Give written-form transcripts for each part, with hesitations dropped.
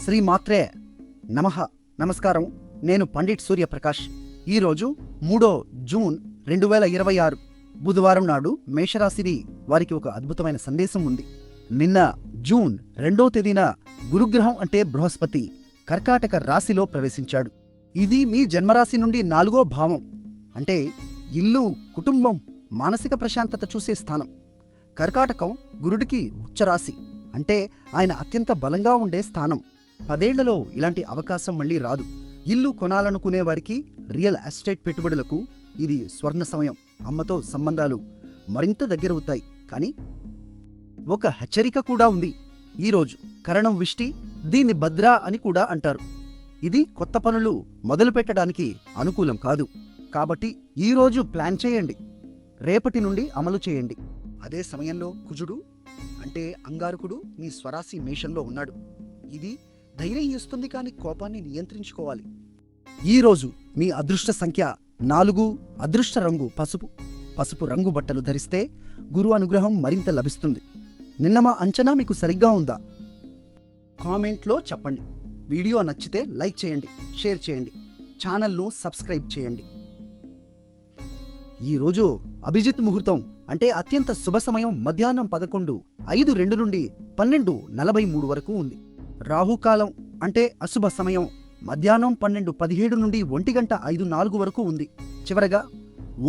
శ్రీమాత్రే నమః. నమస్కారం. నేను పండిట్ సూర్యప్రకాష్. ఈరోజు 3 జూన్ 2026 బుధవారం నాడు మేషరాశిని వారికి ఒక అద్భుతమైన సందేశం ఉంది. నిన్న జూన్ 2వ తేదీన గురుగ్రహం అంటే బృహస్పతి కర్కాటక రాశిలో ప్రవేశించాడు. ఇది మీ జన్మరాశి నుండి 4వ భావం అంటే ఇల్లు, కుటుంబం, మానసిక ప్రశాంతత చూసే స్థానం. కర్కాటకం గురుడికి ఉచ్చరాశి అంటే ఆయన అత్యంత బలంగా ఉండే స్థానం. 10 ఏళ్లలో ఇలాంటి అవకాశం మళ్లీ రాదు. ఇల్లు కొనాలనుకునే వారికి, రియల్ ఎస్టేట్ పెట్టుబడులకు ఇది స్వర్ణ సమయం. అమ్మతో సంబంధాలు మరింత దగ్గరవుతాయి. కానీ ఒక హెచ్చరిక కూడా ఉంది. ఈరోజు కరణం విష్టి, దీన్ని భద్ర అని కూడా అంటారు. ఇది కొత్త పనులు మొదలు పెట్టడానికి అనుకూలం కాదు. కాబట్టి ఈరోజు ప్లాన్ చేయండి, రేపటి నుండి అమలు చేయండి. అదే సమయంలో కుజుడు అంటే అంగారకుడు మీ స్వరాశి మేషంలో ఉన్నాడు. ఇది ధైర్యం ఇస్తుంది, కానీ కోపాన్ని నియంత్రించుకోవాలి. ఈరోజు మీ అదృష్ట సంఖ్య 4, అదృష్ట రంగు పసుపు. పసుపు రంగు బట్టలు ధరిస్తే గురు అనుగ్రహం మరింత లభిస్తుంది. నిన్న మా అంచనా మీకు సరిగ్గా ఉందా? కామెంట్లో చెప్పండి. వీడియో నచ్చితే లైక్ చేయండి, షేర్ చేయండి, ఛానల్ను సబ్స్క్రైబ్ చేయండి. ఈరోజు అభిజిత్ ముహూర్తం అంటే అత్యంత శుభ సమయం మధ్యాహ్నం 11:05 నుండి 12:43 వరకు ఉంది. రాహుకాలం అంటే అశుభ సమయం మధ్యాహ్నం 12:17 నుండి 1:05 వరకు ఉంది. చివరగా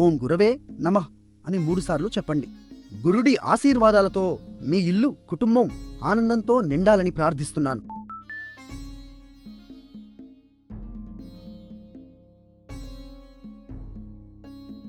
ఓం గురవే నమః అని 3 సార్లు చెప్పండి. గురుడి ఆశీర్వాదాలతో మీ ఇల్లు, కుటుంబం ఆనందంతో నిండాలని ప్రార్థిస్తున్నాను.